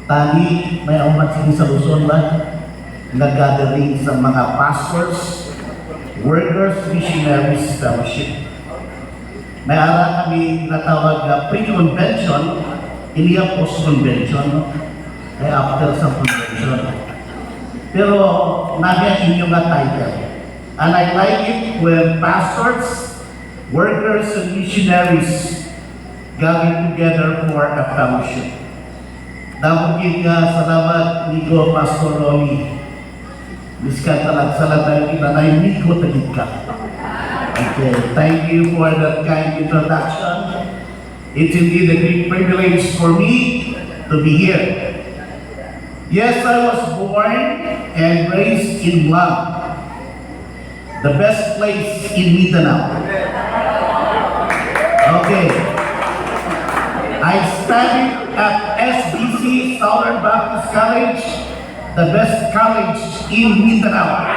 Tani may umat sa Luzon ba nag-gathering sa mga pastors, workers, missionaries, fellowship. May ara kami natawag na pre-convention, hindi ang post-convention, ay after sa convention. Pero nagyan inyong nga title. And I like it when pastors, workers, and missionaries gather together for a fellowship. Napagin nga salamat Nico Pastor Ronnie. Miskan talag salatay kita na Nico tagit ka. Okay, thank you for that kind introduction. It's indeed a great privilege for me to be here. Yes, I was born and raised in Blanc, the best place in Mindanao. Okay. I studied at SBC, Southern Baptist College, the best college in Mindanao.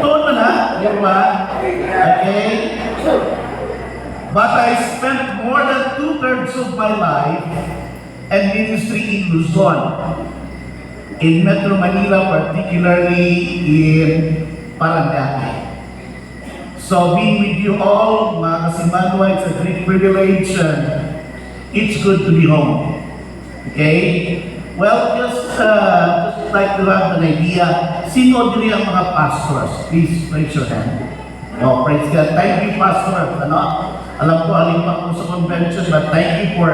Total na, yung okay. But I spent more than 2/3 of my life and ministry in Luzon, in Metro Manila, particularly in Paranaque. So being with you all, mga Kasimanwa, it's a great privilege. It's good to be home. Okay? Well, just like to have an idea, sino din ang mga pastors? Please raise your hand. Oh, praise God. Thank you, Pastor. Alam ko, alin pa po sa convention, but thank you for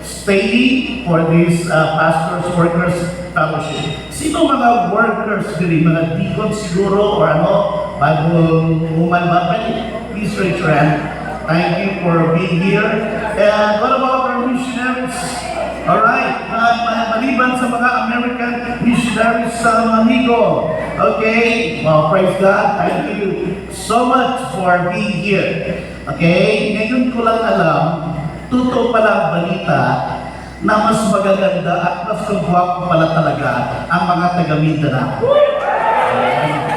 staying for this pastors, workers, fellowship. Sino mga workers din? Mga deacons siguro or Bible woman ba? Please raise your hand. Thank you for being here. And what about our missionaries? Alright, maliban sa mga American missionaries sa Manigo. Okay, well, praise God. Thank you so much for being here. Okay, ngayon ko lang alam, totoo pala ang balita na mas magaganda at mas kagwapo pala talaga ang mga taga-Mindanao.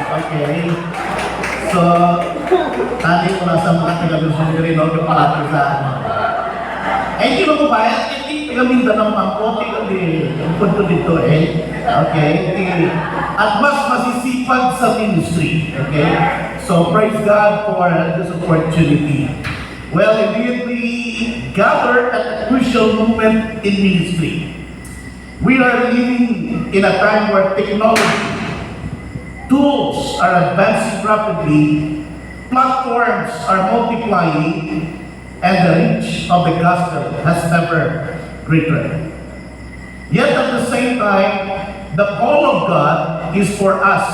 Okay. So, tali ko na sa mga taga-Luzon rin, huwag palapit sa hindi mo kubayat, hindi taga-Mindanao ang kote kundi ang punto dito Okay. At mas masisipag sa ministry. Okay. So, praise God for this opportunity. Well, indeed, we gather at a crucial moment in ministry. We are living in a time where technology, tools are advancing rapidly, platforms are multiplying, and the reach of the gospel has never greater. Yet at the same time, the call of God is for us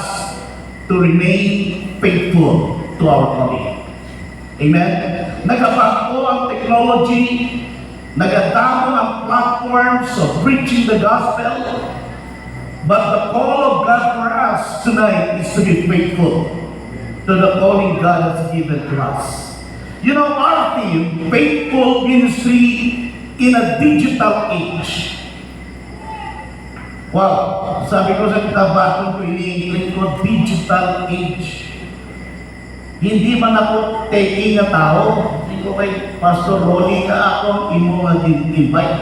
to remain faithful to our calling. Amen? Nagabago ang technology, nagadamo ang platforms of preaching the gospel, but the call of God for us tonight is to be faithful to the calling God has given to us. You know, our theme, Faithful Ministry in a Digital Age. Wow, sabi ko sa kitabatong ko ini-English ko, digital age. Hindi man ako taking na tao, hindi ko kay Pastor Ronnie ka ako, imo nga invite.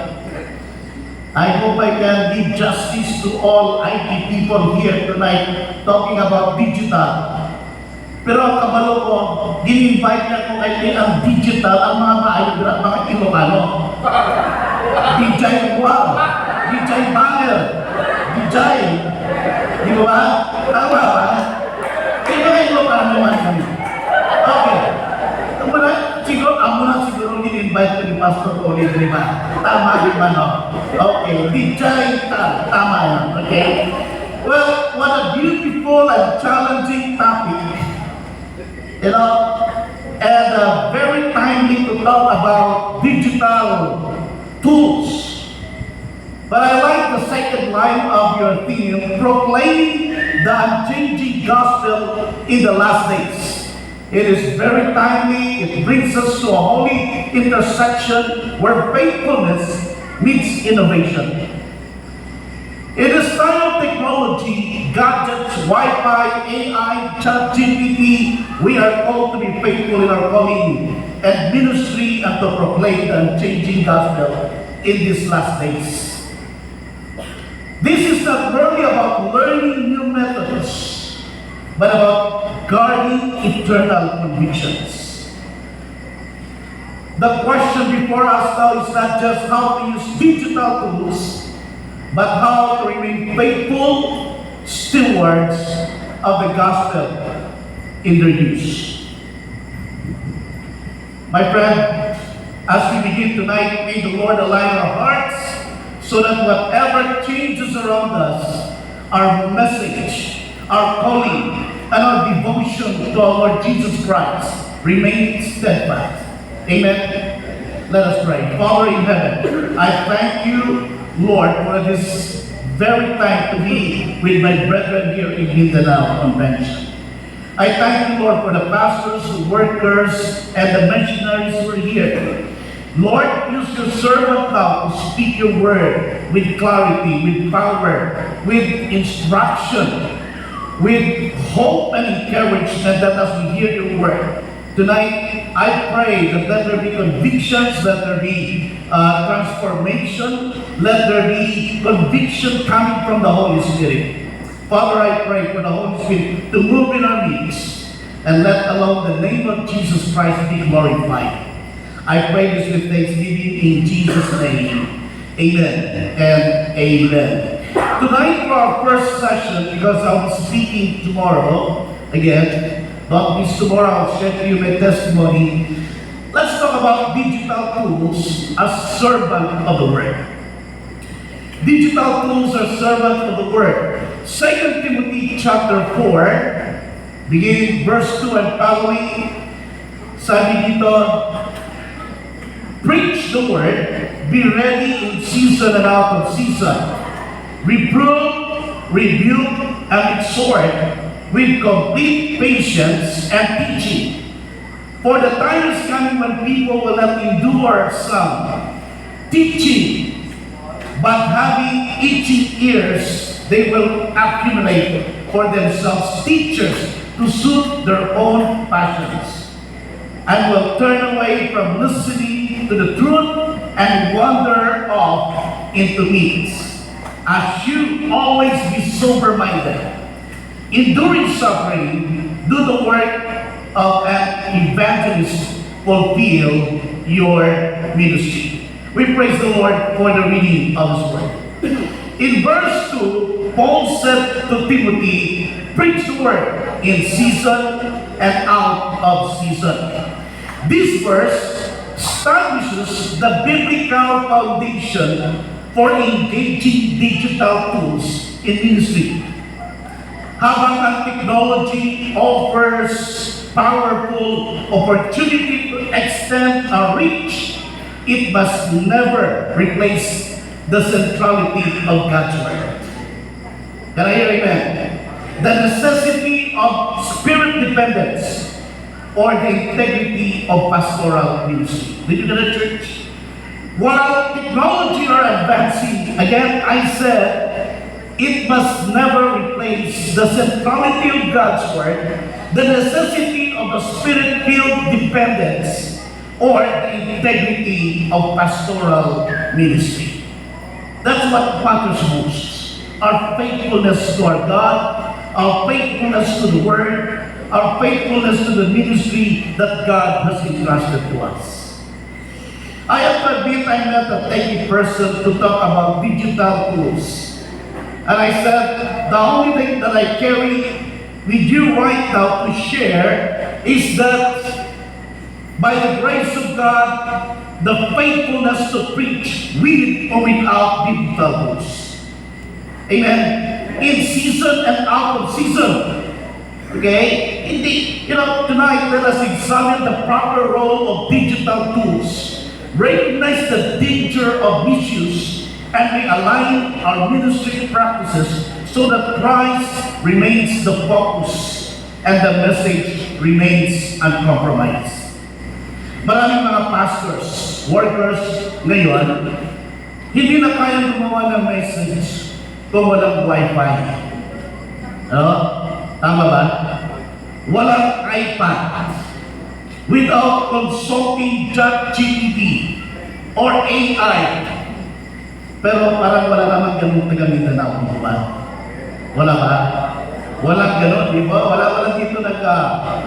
I hope I can give justice to all IT people here tonight talking about digital. Pero ang kabalo ko, gin-invite niya ko kay ang digital, ang mga maayogra, mga Ilocano. DJ Wow, DJ Banger, DJ, di ba? Tama ba? Kaya mga Ilocano man kami. Okay. Amo na siguro gin-invite ko ni Pastor Oli, di ba? Tama di ba, no? Okay, DJ, tama yan, okay? Well, what a beautiful and challenging topic. You know, and very timely to talk about digital tools. But I like the second line of your theme, proclaiming the unchanging gospel in the last days. It is very timely. It brings us to a holy intersection where faithfulness meets innovation. In this time of technology, gadgets, Wi-Fi, AI, ChatGPT, we are called to be faithful in our calling and ministry and to proclaim the unchanging gospel in these last days. This is not merely about learning new methods, but about guarding eternal convictions. The question before us now is not just how to use digital tools, but how to remain faithful stewards of the gospel in their use. My friend, as we begin tonight, may the Lord align our hearts so that whatever changes around us, our message, our calling, and our devotion to our Lord Jesus Christ remains steadfast. Amen. Let us pray. Father in heaven, I thank you, Lord, for this very time to be with my brethren here in Mindanao Convention. I thank you, Lord, for the pastors, the workers, and the missionaries who are here. Lord, use your servant now to speak your word with clarity, with power, with instruction, with hope and encouragement that as we hear your word. Tonight, I pray that let there be convictions, let there be transformation, let there be conviction coming from the Holy Spirit. Father, I pray for the Holy Spirit to move in our midst and let alone the name of Jesus Christ be glorified. I pray this with thanksgiving in Jesus' name. Amen and amen. Tonight for our first session, because I'll be speaking tomorrow again, not miss tomorrow, I'll share to you my testimony. Let's talk about digital tools as servant of the word. Digital tools are servant of the word. 2 Timothy chapter 4, beginning verse 2 and following, sabi dito, preach the word, be ready in season and out of season. Reprove, rebuke, and exhort with complete patience and teaching. For the time is coming when people will not endure some teaching, but having itching ears, they will accumulate for themselves teachers to suit their own passions, and will turn away from listening to the truth and wander off into myths. As you always be sober-minded, enduring suffering, do the work of an evangelist, fulfill your ministry. We praise the Lord for the reading of His word. In verse 2, Paul said to Timothy, preach the word in season and out of season. This verse establishes the biblical foundation for engaging digital tools in ministry. Habang ang technology offers powerful opportunity to extend our reach, it must never replace the centrality of God's word. Can I hear amen? The necessity of spirit dependence or the integrity of pastoral ministry. Did you get it, church? While technology are advancing, again, I said, it must never replace the centrality of God's word, the necessity of the spirit-filled dependence, or the integrity of pastoral ministry. That's what matters most. Our faithfulness to our God, our faithfulness to the word, our faithfulness to the ministry that God has entrusted to us. I have to admit I'm not a techie person to talk about digital tools. And I said, the only thing that I carry with you right now to share is that by the grace of God, the faithfulness to preach with or without digital tools. Amen. In season and out of season. Okay? Indeed, tonight let us examine the proper role of digital tools. Recognize the danger of misuse and realign our ministry practices so that Christ remains the focus and the message remains uncompromised. Maraming mga pastors, workers ngayon, hindi na kayang gumawa ng message kung walang Wi-Fi. Ano? Tama ba? Walang iPad. without consulting ChatGPT or AI. Pero parang wala naman ganun taga Mindanao, di ba? Wala ba? Walang ganun, di ba? Wala dito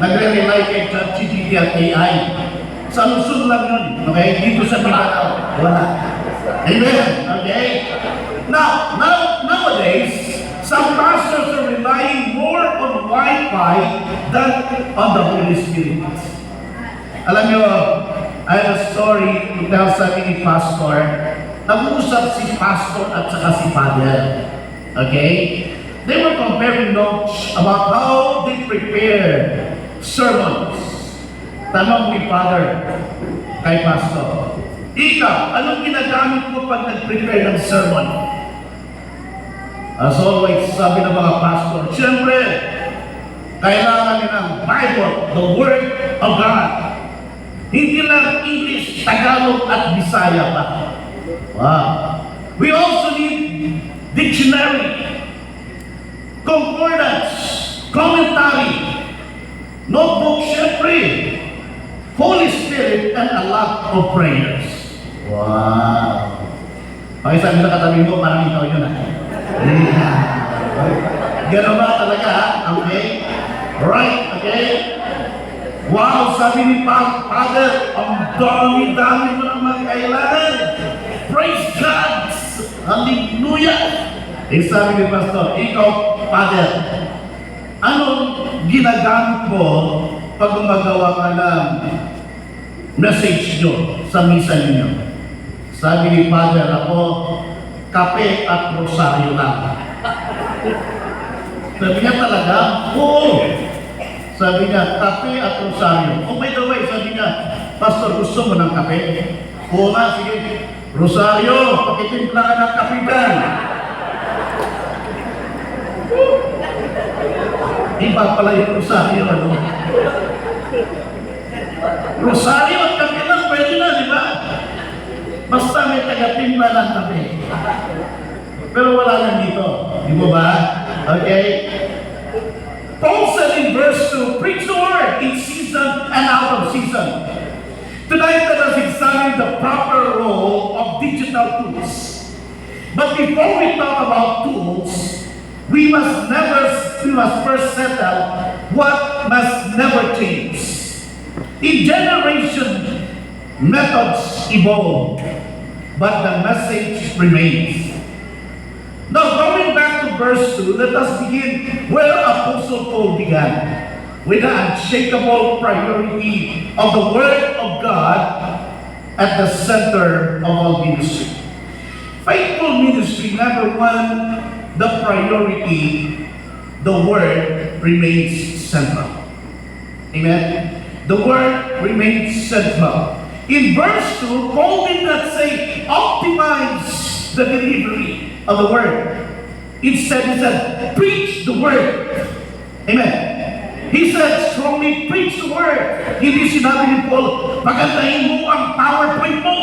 nagre-rely kay ChatGPT at AI. Sa Luzon lang yun, okay? Dito sa Mindanao, wala. Amen? Okay? Nowadays, some pastors are relying more on Wi-Fi than on the Holy Spirit. Alam nyo, I have a story to tell sa akin ni Pastor. Nag-uusap si Pastor at saka si Father. Okay? They were comparing notes about how they prepare sermons. Tanong ni Father kay Pastor, ikaw, anong ginagamit mo pag nag-prepare ng sermon? As always, sabi ng mga pastor, siyempre, kailangan nila ng Bible, the Word of God. Hindi lang English, Tagalog at Bisaya pa. Wow. We also need dictionary, concordance, commentary, notebook, syempre, Holy Spirit, and a lot of prayers. Wow. Okay, sabi sa katabi mo, parang ikaw yun Gano'n ba talaga, ha? Okay? Right, okay? Wow, sabi ni Father, ang dami-dami mo naman kailangan. Praise God! Hallelujah! Sabi ni Pastor, ikaw, Father, anong ginagamit mo pag gumagawa ka ng message nyo sa misa ninyo? Sabi ni Father, ako, kape at rosaryo lang. Sabi niya talaga, oo. Sabi niya, kape at rosaryo. Oh, by the way, sabi niya, Pastor, gusto mo ng kape? Oo nga, sige. Rosaryo, pakitimpla ka ng kape dyan. Iba pala yung rosaryo, ano? Rosaryo at kape lang, pwede na, di ba? Basta may taga-timpla ng kape. Pero wala lang dito. Di ba ba? Okay? Paul said in verse 2, preach the word in season and out of season. Tonight, let us examine the proper role of digital tools. But before we talk about tools, we must first settle what must never change. In generation, methods evolve, but the message remains. Now, going back to verse 2, let us begin where Apostle Paul began, with the unshakable priority of the Word of God at the center of all ministry. Faithful ministry, number one, the priority, the Word remains central. Amen? The Word remains central. In verse 2, Paul did not say, optimize the delivery of the Word. Instead, he said, preach the Word. Amen. He said, strongly preach the Word. Hindi sinabi ni Paul, pagandahin mo ang PowerPoint mo.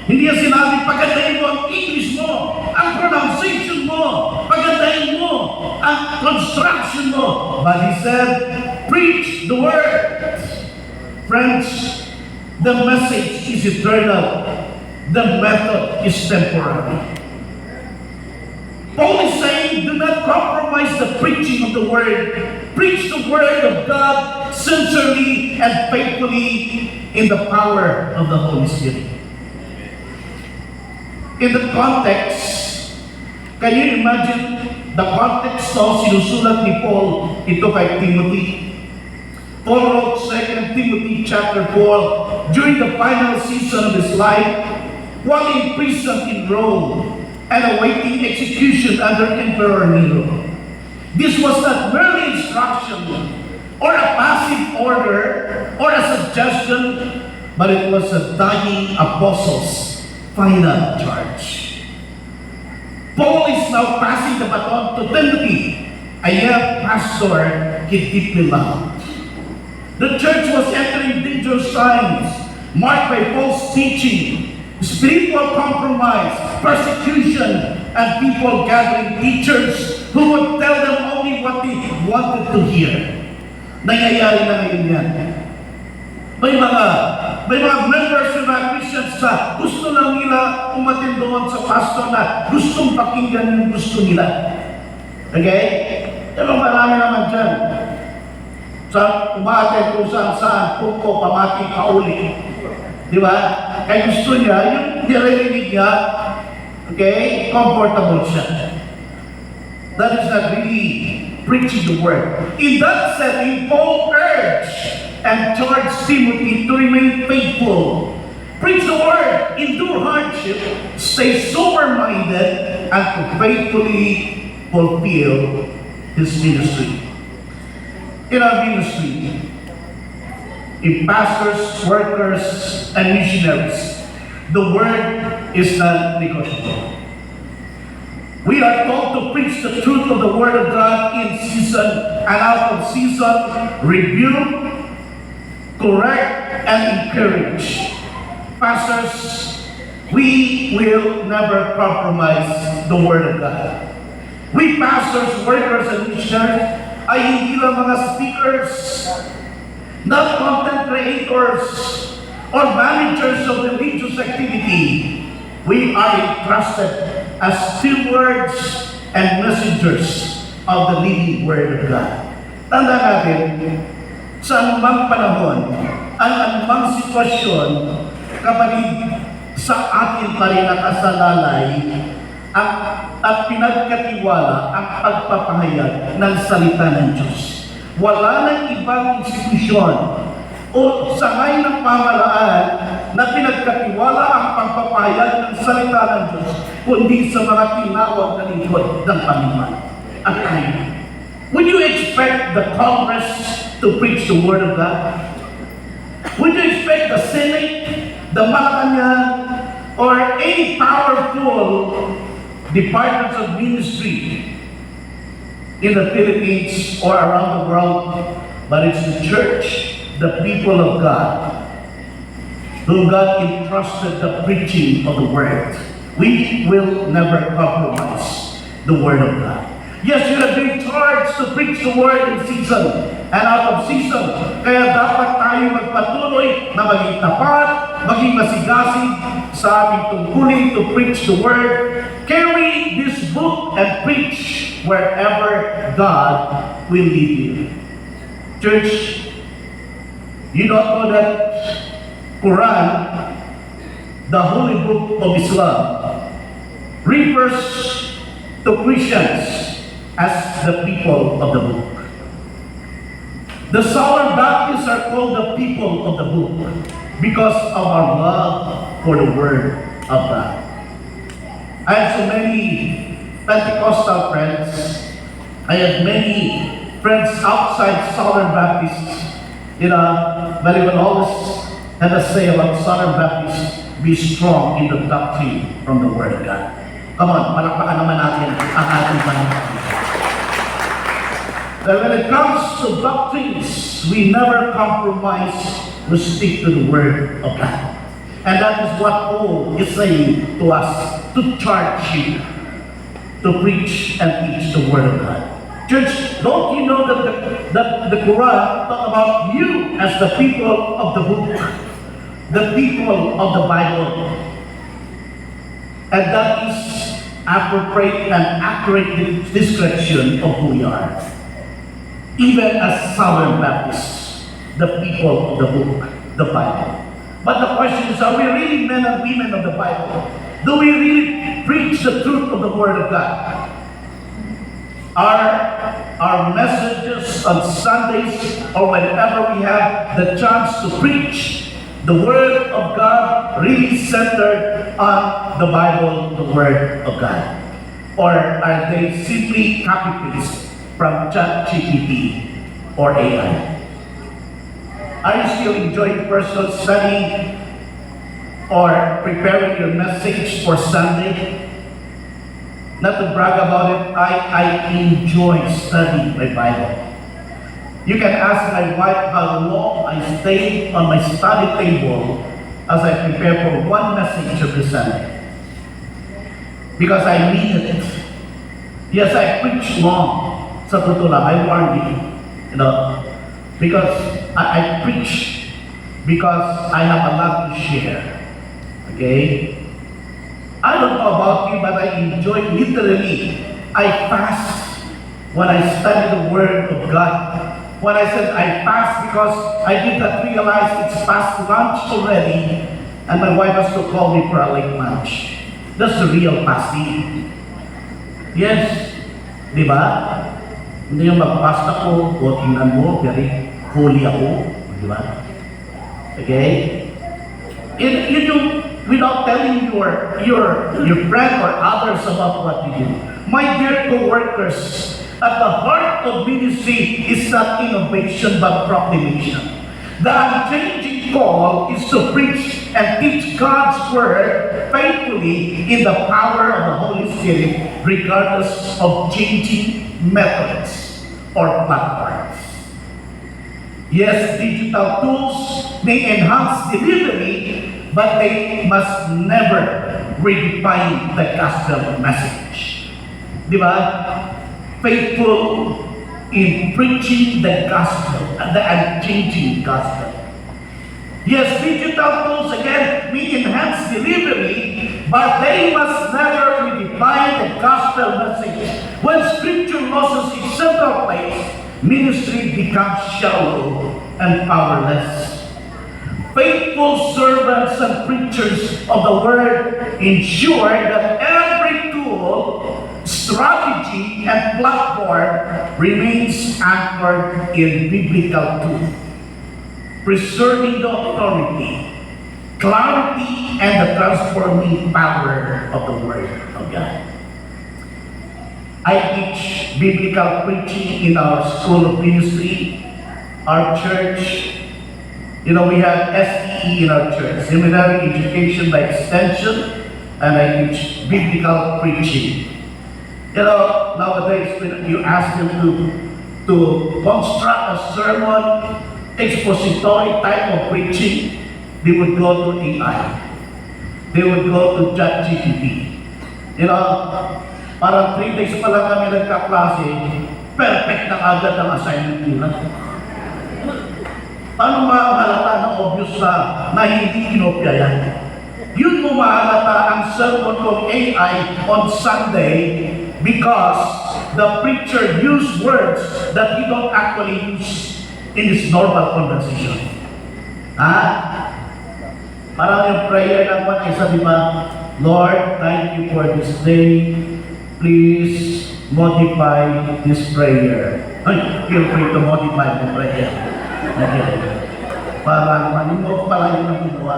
Hindi niya sinabi, pagandahin mo ang English mo, ang pronunciation mo, pagandahin mo ang construction mo. But he said, preach the Word. Friends, the message is eternal. The method is temporary. Paul is saying, do not compromise the preaching of the Word. Preach the Word of God sincerely and faithfully in the power of the Holy Spirit. In the context, can you imagine the context of sinusulat ni Paul ito kay Timothy? Paul wrote 2 Timothy chapter 4 during the final season of his life while in prison in Rome and awaiting execution under Emperor Nero. This was not merely instruction or a passive order or a suggestion, but it was a dying apostle's final charge. Paul is now passing the baton to Timothy, a young pastor he deeply loved. The church was entering dangerous times marked by false teaching, spiritual compromise, persecution, and people gathering teachers who would tell them only what they wanted to hear. Nangyayari na ngayon yan. May mga members na Christians na gusto lang nila umatin doon sa pastor na gustong pakinggan yung gusto nila. Okay? Pero marami naman dyan. Sa umatin kung saan puko, pamati, pauli. Di ba? Kaya gusto niya, yung niririnig niya, okay, comfortable siya. That is not really preaching the word. In that setting, Paul urged and charged Timothy to remain faithful. Preach the word, endure hardship, stay sober-minded, and to faithfully fulfill his ministry. In our ministry, in pastors, workers, and missionaries, the word is non-negotiable. We are told to preach the truth of the Word of God in season and out of season, rebuke, correct, and encourage. Pastors, we will never compromise the Word of God. We pastors, workers, and missionaries ay hindi lang mga speakers, not content creators, or managers of religious activity. We are entrusted as stewards and messengers of the living Word of God. Tanda natin, sa anumang panahon, ang anumang sitwasyon, kapatid, sa atin pa rin nakasalalay at pinagkatiwala ang pagpapahayag ng salita ng Diyos. Wala nang ibang institusyon o sangay ng pamalaan na pinagkatiwala ang pagpapahayag ng salita ng Diyos, kundi sa mga tinawag na lingkod ng Panginoon. At tayo, would you expect the Congress to preach the Word of God? Would you expect the Senate, the Malacanang, or any powerful departments of ministry in the Philippines or around the world? But it's the church, the people of God, whom God entrusted the preaching of the Word. We will never compromise the Word of God. Yes, you have been charged to preach the Word in season and out of season. Kaya dapat tayo magpatuloy na maging tapat, maging masigasig sa ating tungkulin to preach the Word. Carry this book and preach wherever God will lead you. Church, you don't know that Quran, the holy book of Islam, refers to Christians as the people of the book. The Southern Baptists are called the people of the book because of our love for the Word of God. I have so many Pentecostal friends. I have many friends outside Southern Baptists. But they will always have a say about Southern Baptists, be strong in the doctrine from the Word of God. Come on, palakpakan naman natin ang ating Panginoon. But when it comes to doctrines, we never compromise, we stick to the Word of God. And that is what Paul is saying to us, to charge you to preach and teach the Word of God. Church, don't you know that the Quran talks about you as the people of the book, the people of the Bible? And that is appropriate and accurate description of who we are. Even as Southern Baptists, the people of the book, the Bible. But the question is, are we really men and women of the Bible? Do we really preach the truth of the Word of God? Are our messages on Sundays or whenever we have the chance to preach the Word of God really centered on the Bible, the Word of God? Or are they simply copy-paste from ChatGPT or AI? Are you still enjoying personal study or preparing your message for Sunday? Not to brag about it, I enjoy studying my Bible. You can ask my wife how long I stayed on my study table as I prepare for one message every Sunday. Because I needed it. Yes, I preach long. Sa totoo lang, I warn you. Because I preach because I have a lot to share. Okay? I don't know about you, but I enjoy literally. I fast when I study the Word of God. When I said I fast because I did not realize it's past lunch already, and my wife has to call me for a late lunch. That's the real fasting. Yes. Di ba? Hindi yung mag-fast ako, o tingnan mo, very holy ako. Di ba? Okay? Yun yung without telling your friend or others about what you do. My dear co-workers, at the heart of ministry is not innovation but proclamation. The unchanging call is to preach and teach God's Word faithfully in the power of the Holy Spirit, regardless of changing methods or platforms. Yes, digital tools may enhance delivery, but they must never redefine the gospel message. Di ba? Faithful in preaching the gospel, the unchanging gospel. Yes, digital tools again may enhance delivery, but they must never redefine the gospel message. When Scripture loses its central place, ministry becomes shallow and powerless. Faithful servants and preachers of the Word ensure that every tool, strategy, and platform remains anchored in biblical truth, preserving the authority, clarity, and the transforming power of the Word of God. I teach biblical preaching in our school of ministry, our church. You know, we have SEE in our church, Seminary Education by Extension, and I teach biblical preaching. You know, nowadays when you ask them to construct a sermon, expository type of preaching, they would go to AI. They would go to ChatGPT. You know, parang 3 days pa lang kami nagka-klase, perfect na agad ang assignment nila. Paano mahalata na obvious na hindi kinopya yan? Yun mo mahalata ang sermon ng AI on Sunday because the preacher used words that he don't actually use in his normal conversation. Ha? Parang yung prayer ng mga isa, di ba? Lord, thank you for this day. Please modify this prayer. Ay, feel free to modify the prayer. Okay. Parang manimog pala yung nagagawa.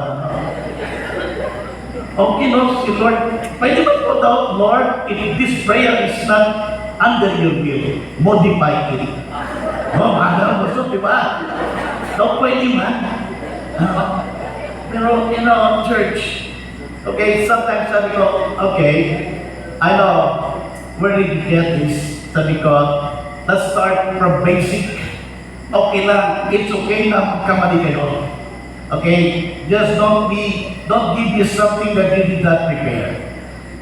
Okay, no, si Lord, pwede ba po daw, Lord, if this prayer is not under your will, modify it. Oh, mahal mo, so, di ba? So, pwede man. Pero, you know, church, okay, sometimes sabi ko, okay, I know, where did you get this? Sabi ko, let's start from basic. Okay lang, it's okay na magkamali kayo. Okay? Just don't give you something that you did not prepare.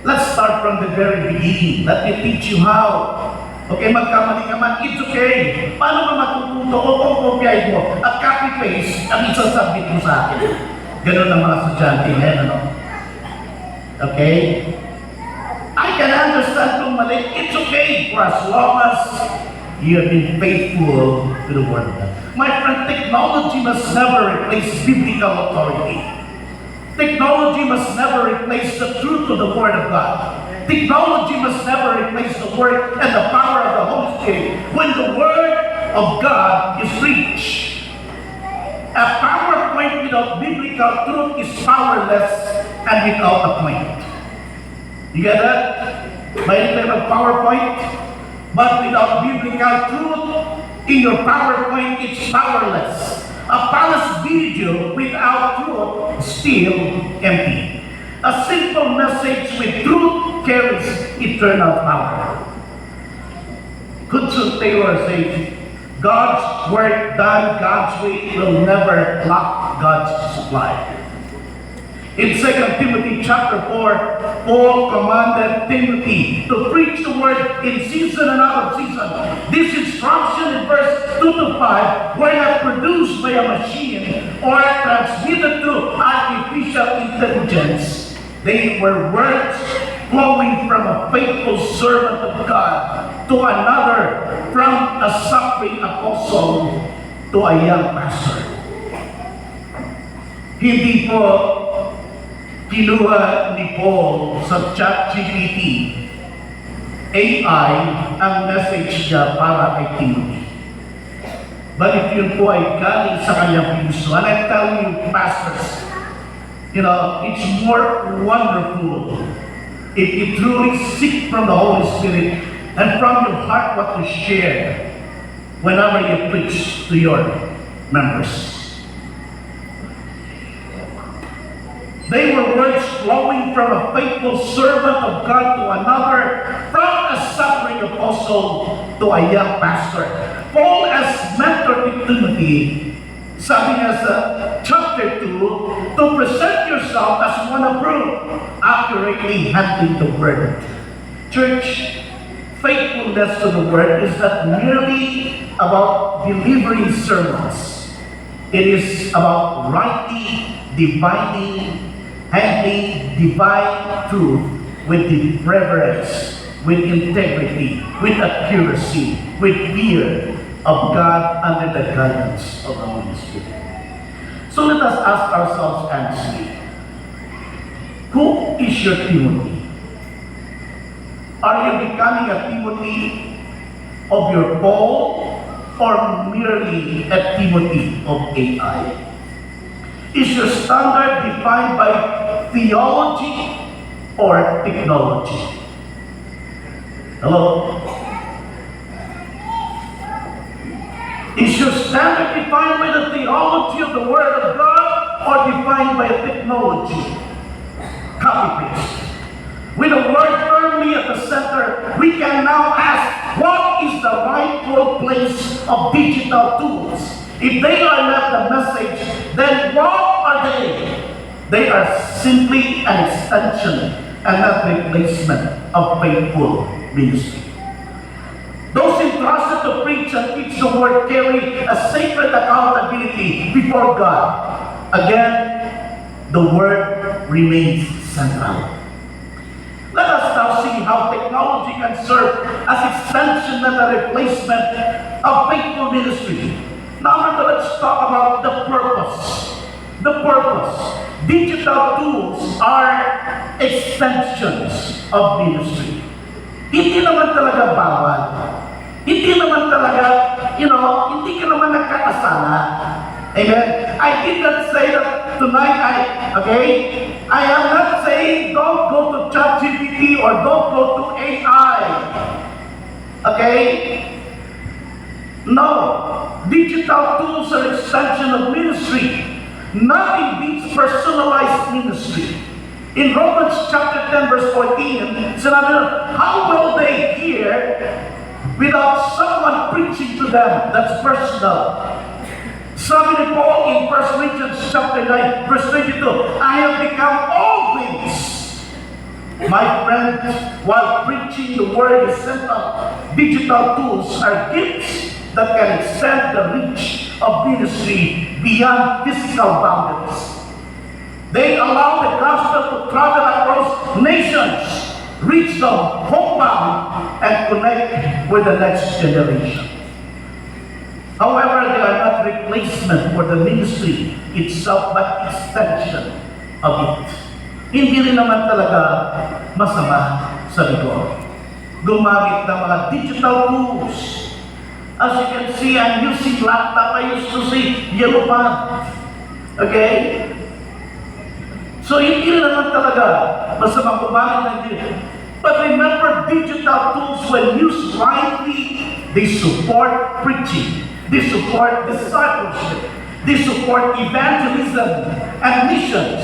Let's start from the very beginning. Let me teach you how. Okay, magkamali ka man, it's okay. Paano ka matututo o kung kopyahin mo at copy-paste ang isasubmit mo sa akin? Ganun ang mga estudyante ngayon, ano? Okay? I can understand kung mali, it's okay for as long as you have been faithful to the Word of God. My friend, technology must never replace biblical authority. Technology must never replace the truth of the Word of God. Technology must never replace the Word and the power of the Holy Spirit when the Word of God is preached. A PowerPoint without biblical truth is powerless and without a point. You get that? May type of PowerPoint? But without biblical truth in your PowerPoint, it's powerless. A palace video without truth is still empty. A simple message with truth carries eternal power. Hudson Taylor says, God's work done God's way will never block God's supply. In 2 Timothy chapter 4, Paul commanded Timothy to preach the word in season and out of season. This instruction in verse 2 to 5 were not produced by a machine, or transmitted through artificial intelligence. They were words flowing from a faithful servant of God to another, from a suffering apostle to a young pastor. Hindi po kinuha ni Paul sa ChatGPT AI ang message niya para kay Timothy. But if yun po ay galing sa kanyang puso, and I tell you, pastors, it's more wonderful if you truly seek from the Holy Spirit and from your heart what to share whenever you preach to your members. They were words flowing from a faithful servant of God to another, from a suffering apostle to a young pastor. Paul, as mentor to Timothy, sabi niya sa chapter 2, to present yourself as one approved, accurately handling the word. Church, faithfulness to the word is not merely about delivering sermons. It is about rightly dividing, handling divine truth with reverence, with integrity, with accuracy, with fear of God under the guidance of the Holy Spirit. So let us ask ourselves honestly, who is your Timothy? Are you becoming a Timothy of your Paul, or merely a Timothy of AI? Is your standard defined by theology or technology? Hello? Is your standard defined by the theology of the Word of God or defined by technology? Copy-paste. With the Word firmly at the center, we can now ask, what is the rightful place of digital tools? If they are not the message, then what are they? They are simply an extension and not replacement of faithful ministry. Those entrusted to preach and teach the word carry a sacred accountability before God. Again, the word remains central. Let us now see how technology can serve as extension and a replacement of faithful ministry. Now let's talk about the purpose. The purpose. Digital tools are extensions of ministry. Hindi naman talaga bawal. Hindi naman talaga, hindi ka naman nagkakasala. Amen? I did not say that tonight, I am not saying don't go to ChatGPT or don't go to AI. Okay? No. Digital tools are extension of ministry. Nothing beats personalized ministry. In Romans chapter 10 verse 14, sinabi na, how will they hear without someone preaching to them? That's personal. Sabi ni Paul in 1 Corinthians chapter 9 verse 22, I have become all things. My friend, while preaching the word is simple, digital tools are gifts that can extend the reach of ministry beyond physical boundaries. They allow the gospel to travel across nations, reach them homebound, and connect with the next generation. However, they are not replacement for the ministry itself, but extension of it. Hindi rin naman talaga masama sa likod. Gumamit ng mga digital tools. As you can see, I'm using laptop. I used to see yellow pad. Okay? So, hindi naman talaga masama gumamit ng digital. But remember, digital tools, when used rightly, they support preaching. They support discipleship. They support evangelism and missions.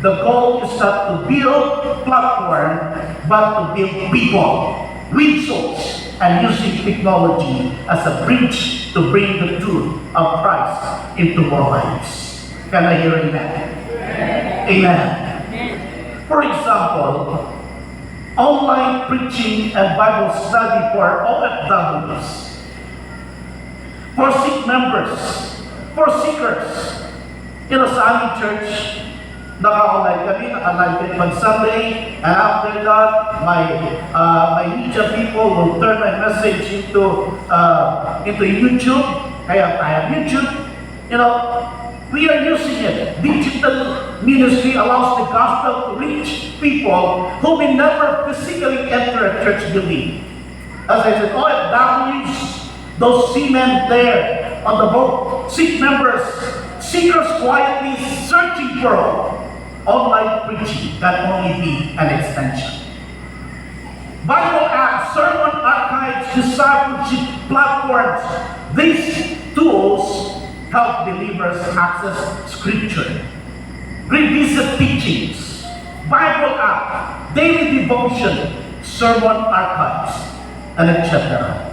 The goal is not to build platform, but to build people, win souls, and using technology as a bridge to bring the truth of Christ into our lives. Can I hear amen? Amen. For example, online preaching and Bible study for OFWs, for sick members, for seekers, Sa aming church, naka-online kami, naka-live din pag Sunday, and after that, my media people will turn my message into YouTube. Kaya I have YouTube. We are using it. Digital ministry allows the gospel to reach people who may never physically enter a church building. As I said, OFWs, those seamen there on the boat, sick members, seekers quietly searching for hope. Online preaching can only be an extension. Bible apps, sermon archives, discipleship platforms, these tools help believers access Scripture, revisit teachings, Bible app, daily devotion, sermon archives, and etc.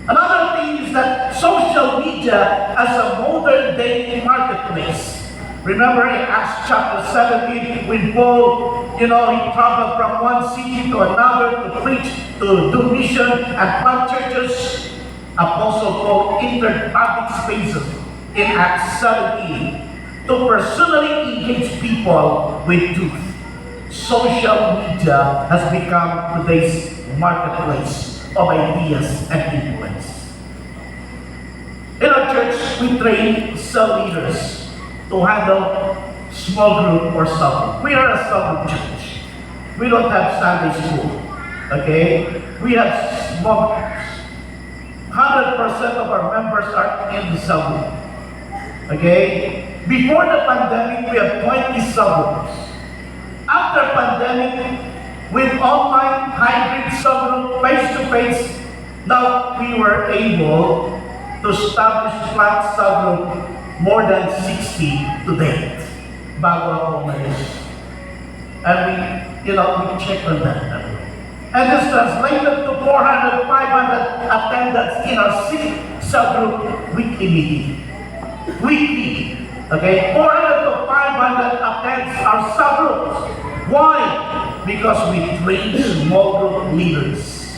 Another thing is that social media as a modern day marketplace. Remember in Acts chapter 17, when Paul, he traveled from one city to another to preach, to do mission and plant churches. Apostle Paul entered public spaces in Acts 17 to personally engage people with truth. Social media has become today's marketplace of ideas and influence. In our church, we train cell leaders to handle small group or cell group. We are a cell group church. We don't have Sunday school. Okay? We have small groups. 100% of our members are in the cell group. Okay? Before the pandemic, we have 20 cell groups. After pandemic, with online, hybrid cell group, face-to-face, now we were able to establish plant cell group more than 60 to date. Bago ako umalis. And we check on that. And this translated to 400, 500 attendance in our city cell group weekly meeting. Weekly. Okay? 400 to 500 attends our cell groups. Why? Because we train small group leaders.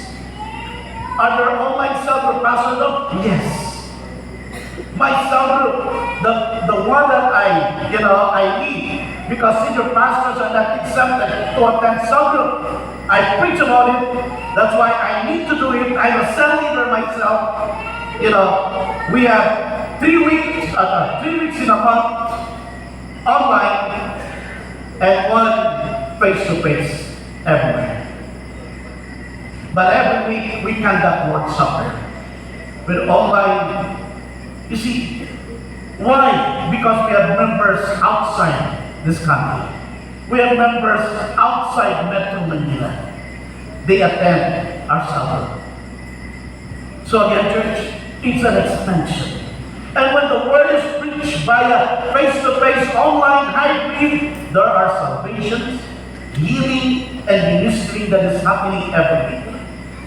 Are there online cell group pastors? Yes. My cell group, the one that I lead, because senior pastors are not exempted to attend cell group. I preach about it. That's why I need to do it. I'm a cell leader myself. We have 3 weeks, 3 weeks in a month online and 1 face-to-face everywhere. But every week we conduct workshops with online. You see, why? Because we have members outside this country. We have members outside Metro Manila. They attend our cell. So again, church, it's an expansion. And when the word is preached via face-to-face, online, hybrid, there are salvations, healing, and ministry that is happening every week.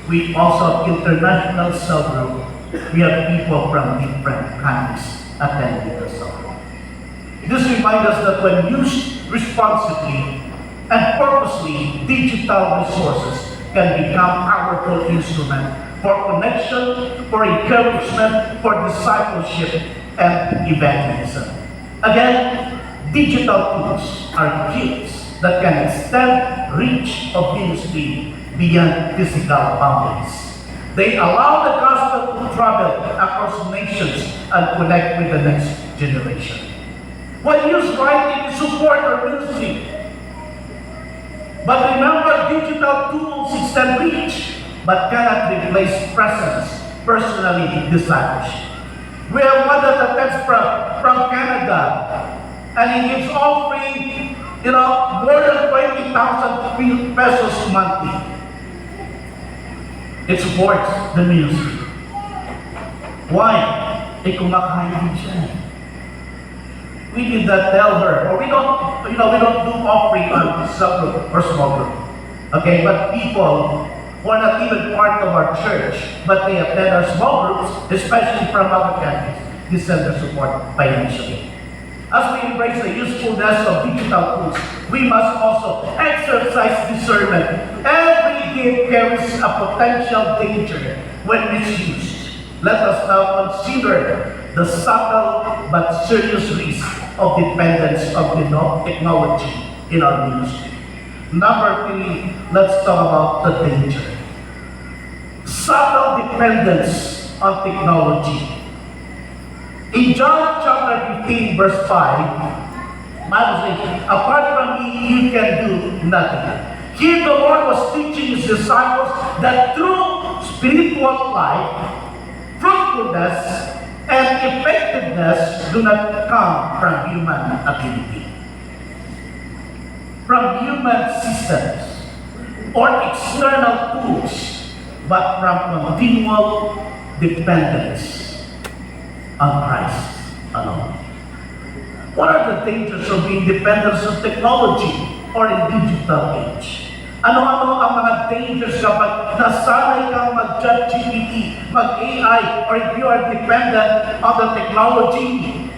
We also have international cell group. We have people from different countries attending the cell group. This reminds us that when used responsibly and purposely, digital resources can become powerful instruments for connection, for encouragement, for discipleship, and evangelism. Again, digital tools are gifts that can extend reach of ministry beyond physical boundaries. They allow the gospel to travel across nations and connect with the next generation. When used right, it support our ministry. But remember, digital tools extend reach, but cannot replace presence, personally discipleship. We have one that attends from Canada, and he gives offering, more than 20,000 pesos monthly. It supports the ministry. Why? Kumakain din siya. We did not tell her, or we don't do offering on sub group or small group. Okay, but people who are not even part of our church, but they attend our small groups, especially from other countries, they send their support financially. As we embrace the usefulness of digital tools, we must also exercise discernment. Every gift carries a potential danger when misused. Let us now consider the subtle but serious risk of dependence of technology in our ministry. Number 3, let's talk about the danger. Subtle dependence on technology. In John chapter 15, verse 5, Bible says, apart from me, you can do nothing. Here the Lord was teaching His disciples that through spiritual life, fruitfulness and effectiveness do not come from human ability, from human systems, or external tools, but from continual dependence on Christ alone. What are the dangers of being dependent on technology or in digital age? Ano-ano ang mga dangers kapag nasanay kang mag-ChatGPT, mag-AI, or if you are dependent on the technology,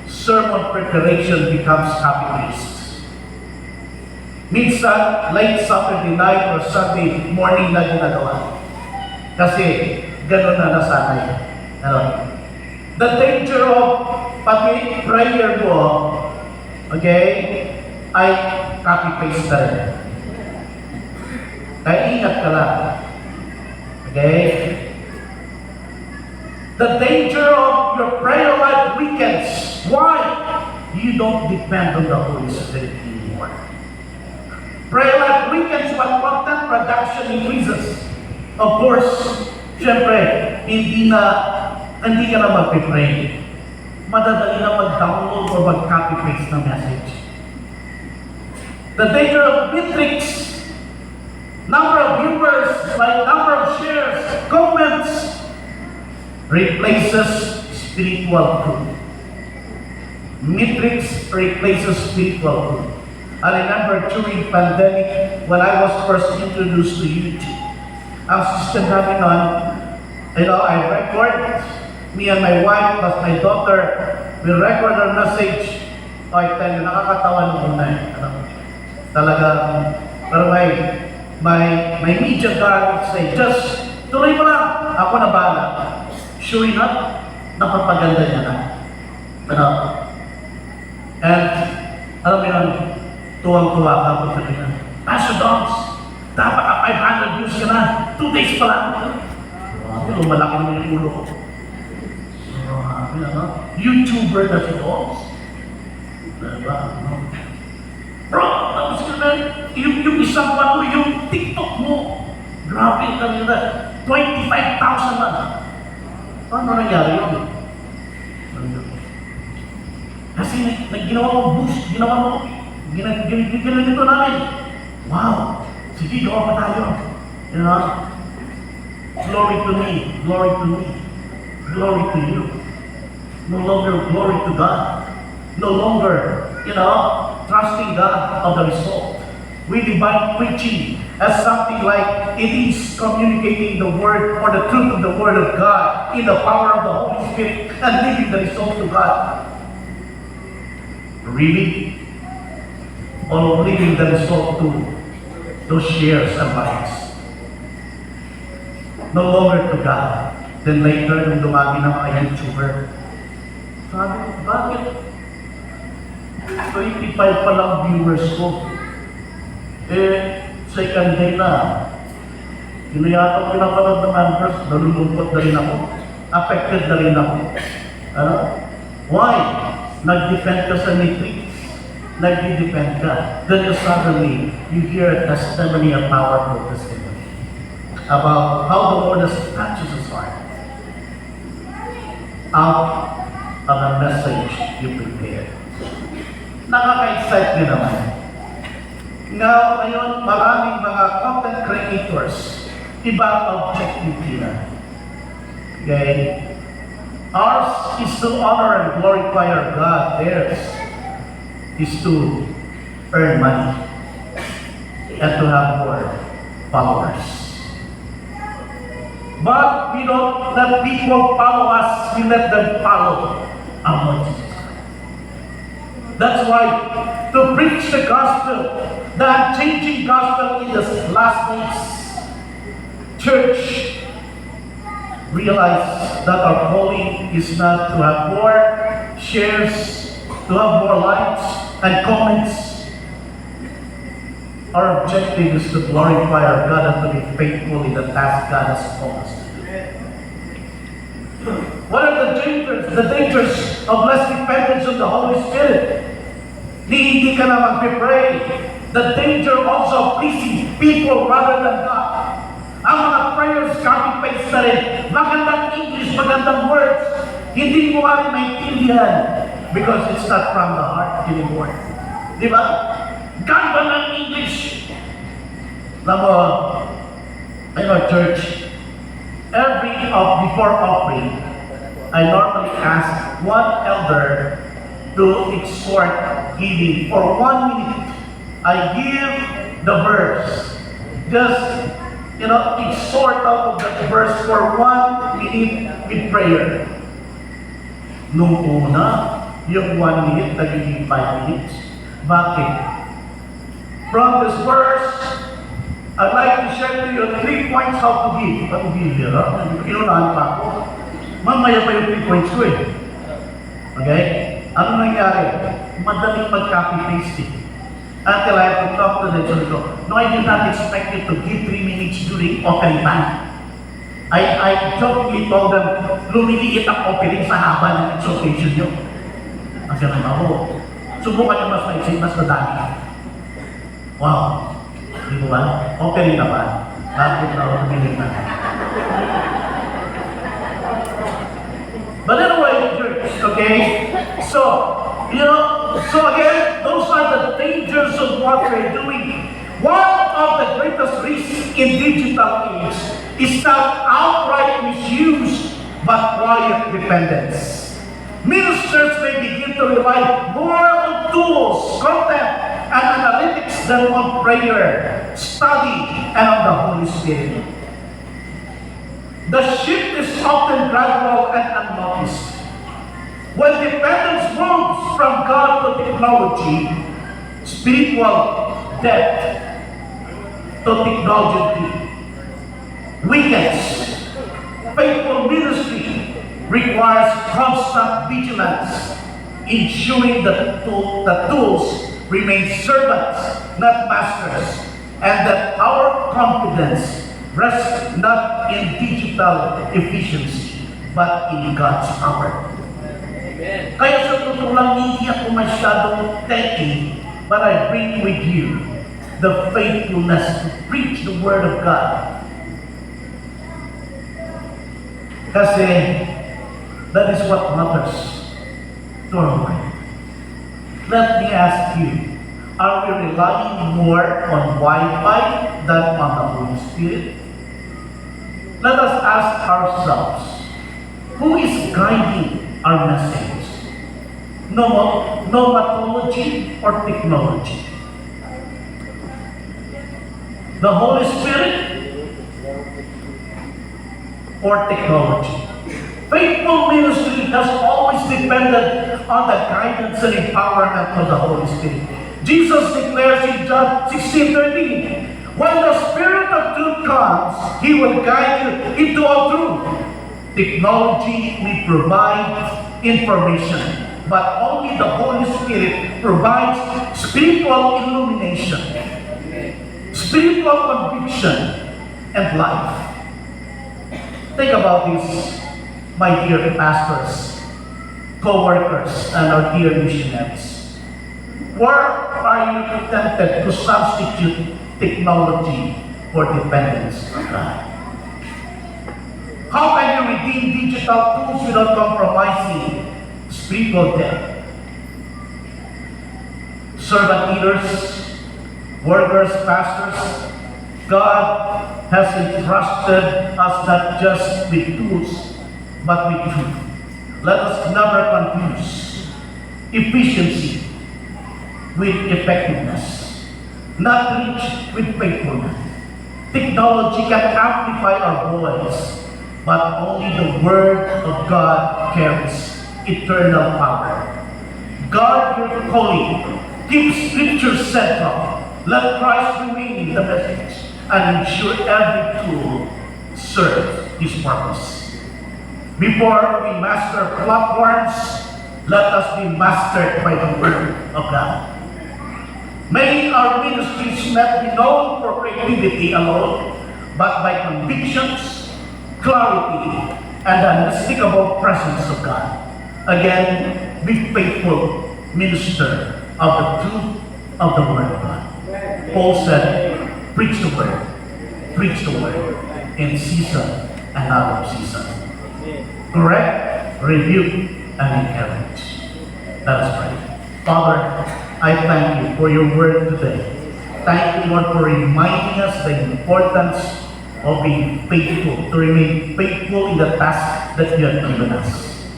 sermon preparation becomes copy-paste. Minsan, late Saturday night or Sunday morning na ginagawa. Kasi, gano'n na nasanay. Ano? The danger of pati prayer mo, okay, ay copy-paste na rin. Kaya ingat ka lang. Okay? The danger of your prayer life weakens. Why? You don't depend on the Holy Spirit anymore. Prayer life weakens when content production increases. Of course, syempre, hindi ka na mag-pray. Madadali na mag-download or mag-copy-paste ng message. The danger of metrics, number of viewers, like number of shares, comments, replaces spiritual food. Metrics replaces spiritual food. I remember during pandemic, when I was first introduced to YouTube, ang system namin nun, I record, me and my wife plus my daughter, we record our message. I tell you, nakakatawa nung una. Talagang, pero my media guard would say, just tuloy mo lang, ako na bahala. Sure enough, napapaganda niya na. And, alam mo yun, tuwang-tuwa ka po sa kanya. Pastor Doms, dapat 500 views ka na, 2 days pa lang. Malaki naman yung ulo ko. YouTuber na si Doms. Diba? Bro, tapos ka na, yung isang bato, yung TikTok mo, grabe ka nila, 25,000 na. Paano nangyari yun? Kasi ginawa mo boost, ginanito namin. Wow, sige, gawa pa tayo. You know? Glory to me, glory to me, glory to you. No longer glory to God. No longer, trusting God of the result. We divine preaching as something like it is communicating the word or the truth of the word of God in the power of the Holy Spirit and leaving the result to God. Really? Or leaving the result to those shares and likes? No longer to God. Then later, nung dumami ng mga YouTuber, sabi, bakit? 25 pa lang viewers ko. Second day na. Yata pinapanood ng numbers, nalulungkot na rin ako. Affected na rin ako. Why? Nag-depend ka sa matrix. Nag-depend ka. Then suddenly, you hear a testimony, a powerful testimony about how the Lord has touched his heart out of a message you prepared. Nakaka-excite din naman. Now, ngayon, maraming mga content creators, iba ang objective nila. Okay? Ours is to honor and glorify our God. Theirs is to earn money and to have more followers. But we don't let people follow us, we let them follow our Lord Jesus Christ. That's why to preach the gospel, the unchanging gospel in the last days, church, realize that our calling is not to have more shares, to have more likes and comments. Our objective is to glorify our God and to be faithful in the task God has called us to do. What are the dangers? The dangers of less dependence on the Holy Spirit. Hindi ka na mag-pray. The danger also of pleasing people rather than God. Ang mga prayers, copy-paste na rin. Magandang English, magandang words. Hindi mo rin maintindihan because it's not from the heart anymore. Di ba? Ganda ng English. Alam mo, in our church, before offering, I normally ask one elder to exhort giving for 1 minute. I give the verse. Just, exhort out of that verse for 1 minute with prayer. Nung una, yung 1 minute, nagiging 5 minutes. Bakit? From this verse, I'd like to share to you 3 points how to give. How to give, inunahan pa ako. Mamaya pa yung 3 points ko eh. Okay? Ano nangyari? Madaling mag-copy-paste eh. Until I have to talk to them. No, I did not expect you to give 3 minutes during offering time. I jokingly told them, lumiliit ang offering sa haba ng exhortation nyo. Kasi naman ako, subukan nyo mas maiksi, mas madami. Wow. Di ba? Offering naman. Bakit na ako tumilig na. But anyway, church, okay? So again, those are the dangers of what we're doing. One of the greatest risks in digital age is not outright misuse, but quiet dependence. Ministers may begin to rely more on tools, content, and analytics than on prayer, study, and on the Holy Spirit. The shift is often gradual and unnoticed. When dependence moves from God to technology, spiritual depth to technology weakens. Faithful ministry requires constant vigilance, ensuring that the tools remain servants, not masters, and that our confidence rests not in digital efficiency, but in God's power. Amen. Kaya sa totoo lang, hindi ako masyadong techy, but I bring with you the faithfulness to preach the Word of God. Kasi that is what matters to our mind. Let me ask you, are we relying more on Wi-Fi than on the Holy Spirit? Let us ask ourselves, who is guiding our message? Nomatology or technology? The Holy Spirit or technology? Faithful ministry has always depended on the guidance and empowerment of the Holy Spirit. Jesus declares in John 16:13, when the Spirit of truth comes, He will guide you into all truth. Technology may provide information, but only the Holy Spirit provides spiritual illumination, spiritual conviction, and life. Think about this, my dear pastors, co-workers, and our dear missionaries. Where are you tempted to substitute technology for dependence on God? How can you redeem digital tools without compromising spiritual depth? Servant leaders, workers, pastors, God has entrusted us not just with tools, but with truth. Let us never confuse efficiency with effectiveness, not reach with faithfulness. Technology can amplify our voice, but only the Word of God carries eternal power. Guard your calling, keep Scripture central, let Christ remain in the message, and ensure every tool serves His purpose. Before we master platforms, let us be mastered by the Word of God. May our ministries not be known for creativity alone, but by convictions, clarity, and the unmistakable presence of God. Again, be faithful minister of the truth of the Word of God. Paul said, preach the Word in season and out of season. Correct, rebuke, and encourage. Let us pray. Father, I thank you for your word today. Thank you, Lord, for reminding us the importance of being faithful, to remain faithful in the task that you have given us.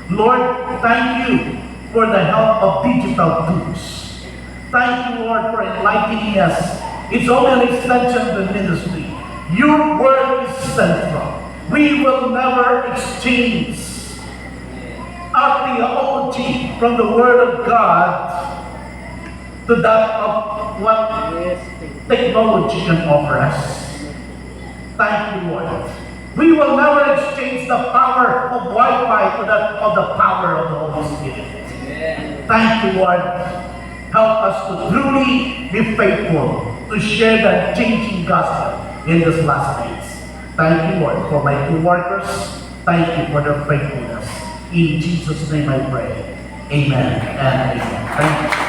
Lord, thank you for the help of digital tools. Thank you, Lord, for enlightening us. It's only an extension of the ministry. Your word is central. We will never exchange our theology from the Word of God to that of what technology can offer us. Thank you, Lord. We will never exchange the power of Wi-Fi to that of the power of the Holy Spirit. Thank you, Lord. Help us to truly be faithful to share the changing gospel in this last days. Thank you, Lord, for my co-workers. Thank you for their faithfulness. In Jesus' name I pray. Amen and amen. Thank you.